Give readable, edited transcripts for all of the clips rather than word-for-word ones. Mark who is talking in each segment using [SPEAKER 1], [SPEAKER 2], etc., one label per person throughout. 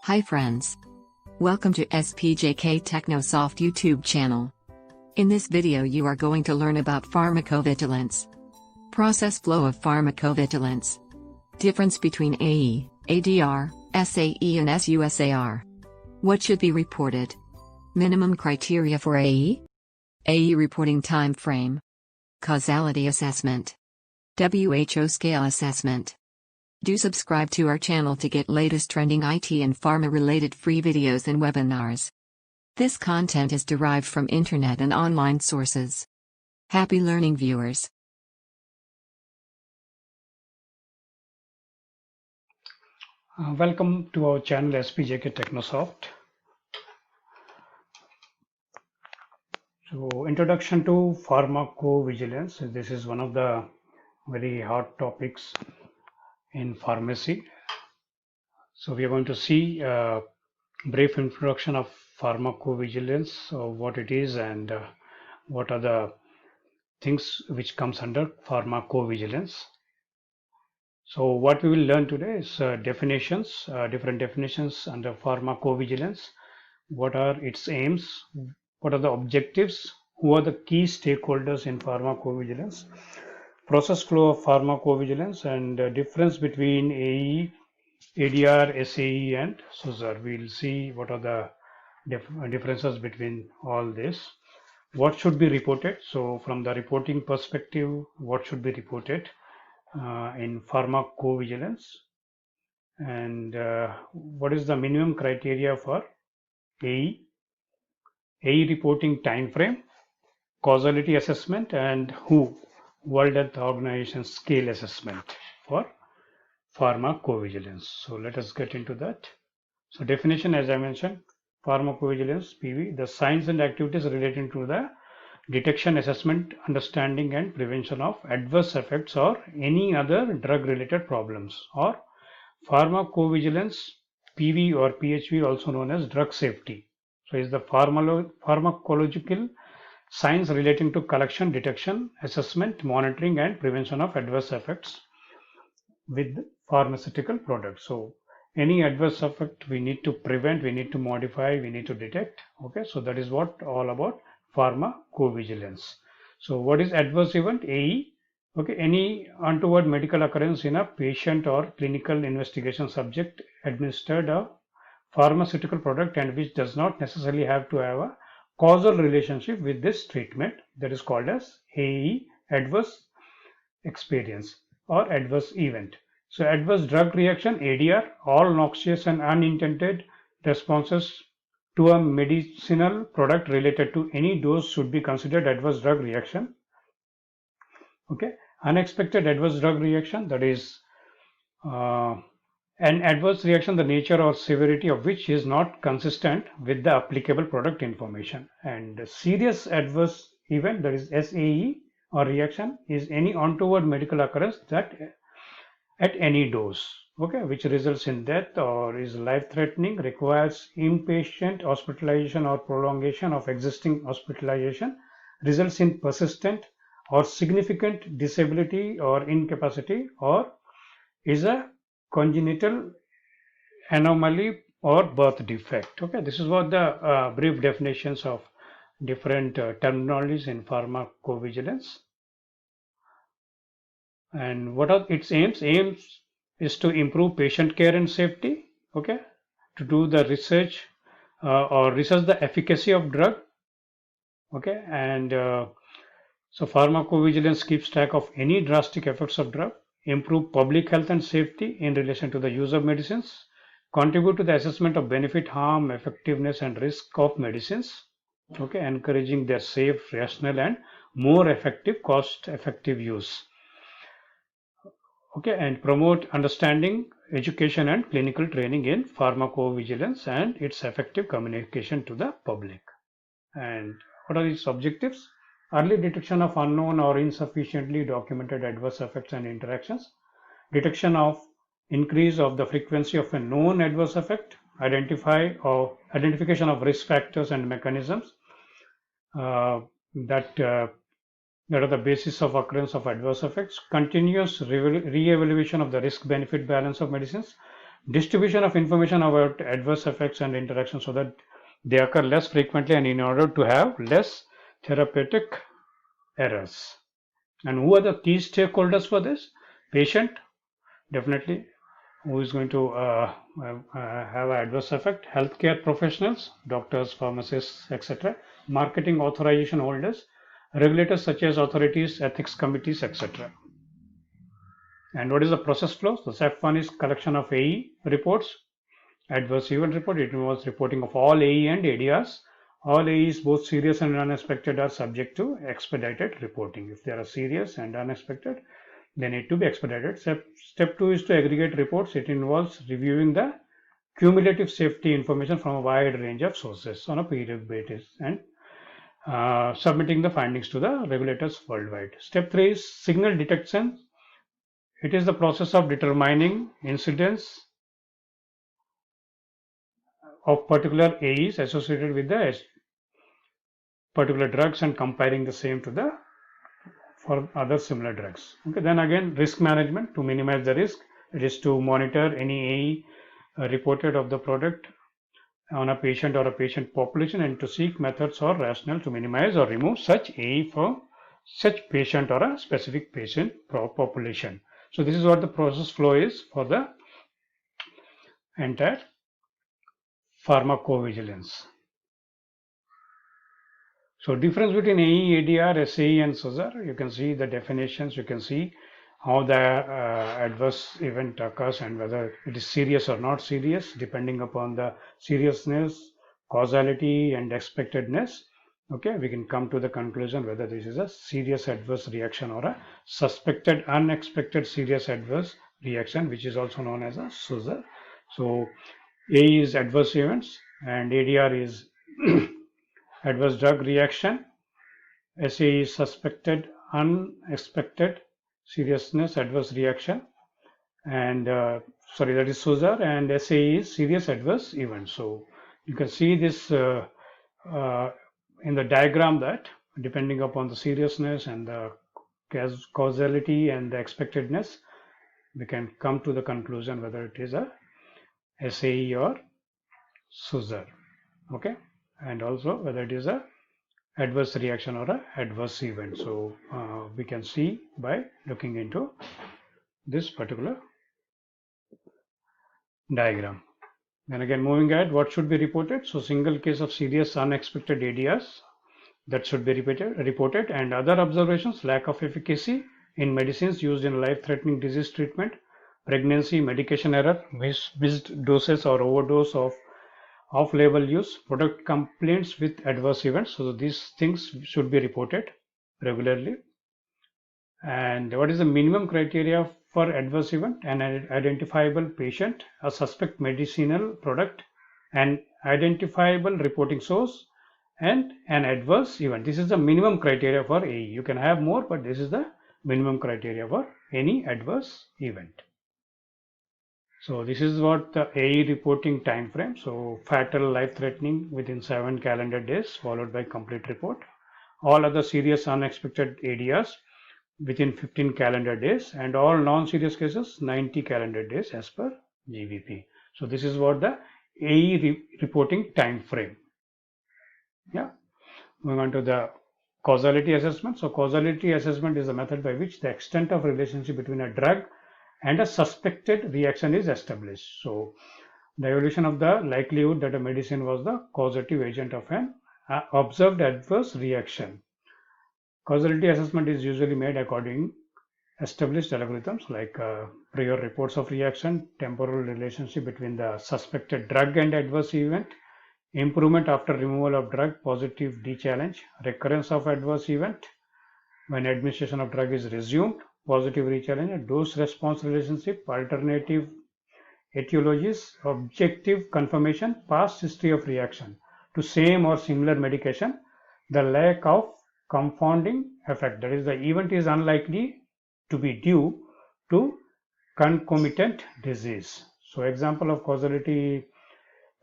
[SPEAKER 1] Hi friends. Welcome to SPJK Technosoft YouTube channel. In this video you are going to learn about pharmacovigilance. Process flow of pharmacovigilance. Difference between AE, ADR, SAE and SUSAR. What should be reported? Minimum criteria for AE? AE reporting time frame. Causality assessment. WHO scale assessment. Do subscribe to our channel to get latest trending IT and pharma related free videos and webinars. This content is derived from internet and online sources. Happy learning viewers.
[SPEAKER 2] Welcome to our channel SPJK Technosoft. So, introduction to pharmacovigilance. This is one of the very hot topics in pharmacy. So, we are going to see a brief introduction of pharmacovigilance, what it is and what are the things which comes under pharmacovigilance. So what we will learn today is definitions, different definitions under pharmacovigilance. What are its aims? What are the objectives? Who are the key stakeholders in pharmacovigilance? Process flow of pharmacovigilance and difference between AE, ADR, SAE and SUSAR. We will see what are the differences between all this. What should be reported? So from the reporting perspective, what should be reported in pharmacovigilance, and what is the minimum criteria for AE reporting time frame, causality assessment, and World Health Organization scale assessment for pharmacovigilance. So let us get into that. So definition, as I mentioned, pharmacovigilance PV, the science and activities relating to the detection, assessment, understanding and prevention of adverse effects or any other drug related problems, or pharmacovigilance PV or PHV, also known as drug safety. So is the pharmacological science relating to collection, detection, assessment, monitoring and prevention of adverse effects with pharmaceutical products. So any adverse effect we need to prevent, we need to modify, we need to detect. Okay, so that is what all about pharmacovigilance. So what is adverse event? AE. Okay, any untoward medical occurrence in a patient or clinical investigation subject administered a pharmaceutical product and which does not necessarily have to have a causal relationship with this treatment, that is called as AE, adverse experience or adverse event. So adverse drug reaction, ADR, all noxious and unintended responses to a medicinal product related to any dose should be considered adverse drug reaction. Okay, unexpected adverse drug reaction, that is an adverse reaction, the nature or severity of which is not consistent with the applicable product information. And serious adverse event, that is SAE or reaction, is any untoward medical occurrence that at any dose, okay, which results in death or is life-threatening, requires inpatient hospitalization or prolongation of existing hospitalization, results in persistent or significant disability or incapacity, or is a congenital anomaly or birth defect. Okay, this is what the brief definitions of different terminologies in pharmacovigilance. And what are its aims? Aims is to improve patient care and safety, okay, to do the research or research the efficacy of drug, okay, and so pharmacovigilance keeps track of any drastic effects of drug, improve public health and safety in relation to the use of medicines, contribute to the assessment of benefit, harm, effectiveness and risk of medicines, okay, encouraging their safe, rational and more effective, cost-effective use. Okay, and promote understanding, education and clinical training in pharmacovigilance and its effective communication to the public. And what are its objectives? Early detection of unknown or insufficiently documented adverse effects and interactions, detection of increase of the frequency of a known adverse effect, identification of risk factors and mechanisms that are the basis of occurrence of adverse effects, continuous re-evaluation of the risk-benefit balance of medicines, distribution of information about adverse effects and interactions so that they occur less frequently and in order to have less therapeutic errors. And who are the key stakeholders for this? Patient, definitely, who is going to have an adverse effect, healthcare professionals, doctors, pharmacists, etc., marketing authorization holders, regulators such as authorities, ethics committees, etc. And what is the process flow? So step one is collection of AE reports, adverse event report. It involves reporting of all AE and ADRs. All AEs, both serious and unexpected, are subject to expedited reporting. If they are serious and unexpected, they need to be expedited. Step two is to aggregate reports. It involves reviewing the cumulative safety information from a wide range of sources on a periodic basis and submitting the findings to the regulators worldwide. Step three is signal detection. It is the process of determining incidence of particular AEs associated with the particular drugs and comparing the same to the for other similar drugs. Okay, then again, risk management to minimize the risk. It is to monitor any AE reported of the product on a patient or a patient population and to seek methods or rationale to minimize or remove such AE from such patient or a specific patient population. So this is what the process flow is for the entire pharmacovigilance. So difference between AE, ADR, SAE and SUSAR, you can see the definitions, you can see how the adverse event occurs and whether it is serious or not serious depending upon the seriousness, causality and expectedness. Okay, we can come to the conclusion whether this is a serious adverse reaction or a suspected unexpected serious adverse reaction, which is also known as a SUSAR. So AE is adverse events and ADR is adverse drug reaction. SAE is suspected unexpected seriousness adverse reaction, and that is SUSAR, and SAE is serious adverse event. So you can see this in the diagram that depending upon the seriousness and the causality and the expectedness, we can come to the conclusion whether it is a SAE or SUSAR. Okay, and also whether it is a adverse reaction or a adverse event. So we can see by looking into this particular diagram. Then again, moving ahead, what should be reported? So single case of serious unexpected ADRs that should be reported, and other observations: lack of efficacy in medicines used in life-threatening disease treatment, pregnancy, medication error, missed doses or overdose of off-label use, product complaints with adverse events. So these things should be reported regularly. And what is the minimum criteria for adverse event? An identifiable patient, a suspect medicinal product, an identifiable reporting source, and an adverse event. This is the minimum criteria for AE. You can have more, but this is the minimum criteria for any adverse event. So this is what the AE reporting time frame. So fatal, life-threatening within 7 calendar days, followed by complete report. All other serious unexpected ADRs within 15 calendar days, and all non-serious cases 90 calendar days as per GVP. So this is what the AE reporting time frame. Yeah. Moving on to the causality assessment. So causality assessment is a method by which the extent of relationship between a drug and a suspected reaction is established. So the evaluation of the likelihood that a medicine was the causative agent of an observed adverse reaction. Causality assessment is usually made according established algorithms like prior reports of reaction, temporal relationship between the suspected drug and adverse event, improvement after removal of drug, positive de-challenge, recurrence of adverse event when administration of drug is resumed, positive re-challenge, dose response relationship, alternative etiologies, objective confirmation, past history of reaction to same or similar medication, the lack of confounding effect, that is the event is unlikely to be due to concomitant disease. So example of causality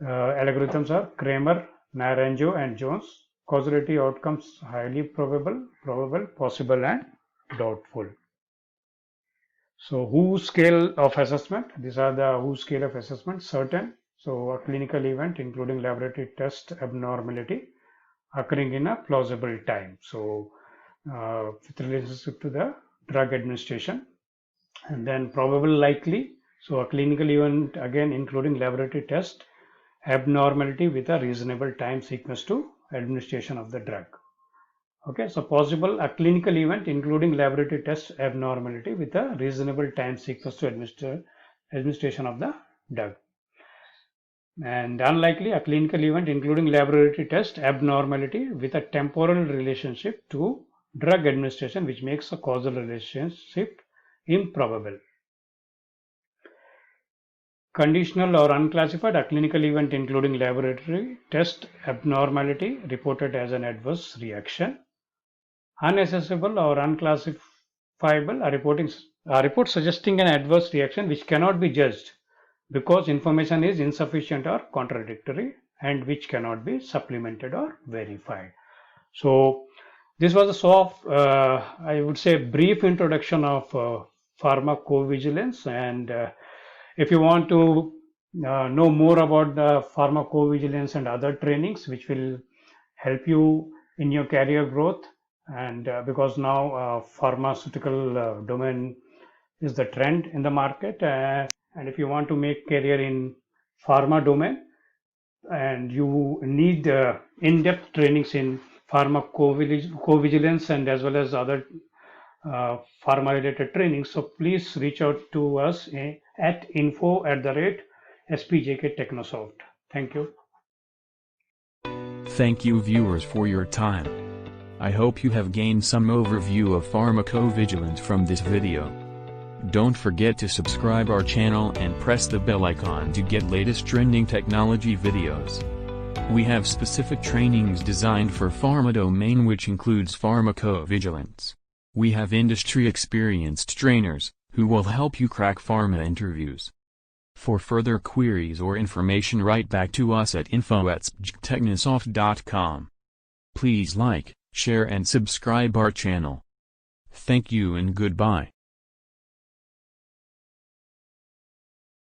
[SPEAKER 2] algorithms are Kramer, Naranjo and Jones. Causality outcomes: highly probable, possible and doubtful. So WHO scale of assessment, these are the WHO scale of assessment, certain. So a clinical event including laboratory test abnormality occurring in a plausible time. So with relationship to the drug administration. And then probable likely, so a clinical event again including laboratory test abnormality with a reasonable time sequence to administration of the drug. Okay, so possible a clinical event including laboratory test abnormality with a reasonable time sequence to administration of the drug. And unlikely a clinical event including laboratory test abnormality with a temporal relationship to drug administration, which makes a causal relationship improbable. Conditional or unclassified, a clinical event including laboratory test abnormality reported as an adverse reaction. Unaccessible or unclassifiable, a report suggesting an adverse reaction which cannot be judged because information is insufficient or contradictory and which cannot be supplemented or verified. So this was a soft, I would say, brief introduction of pharmacovigilance. And if you want to know more about the pharmacovigilance and other trainings which will help you in your career growth, and because now pharmaceutical domain is the trend in the market, and if you want to make career in pharma domain and you need in-depth trainings in pharmacovigilance and as well as other pharma related trainings, so please reach out to us at info@spjk Technosoft. Thank you.
[SPEAKER 3] Thank you viewers for your time. I hope you have gained some overview of pharmacovigilance from this video. Don't forget to subscribe our channel and press the bell icon to get latest trending technology videos. We have specific trainings designed for pharma domain which includes pharmacovigilance. We have industry experienced trainers, who will help you crack pharma interviews. For further queries or information write back to us at info@spjktechnosoft.com. Please like, share and subscribe our channel. Thank you and goodbye.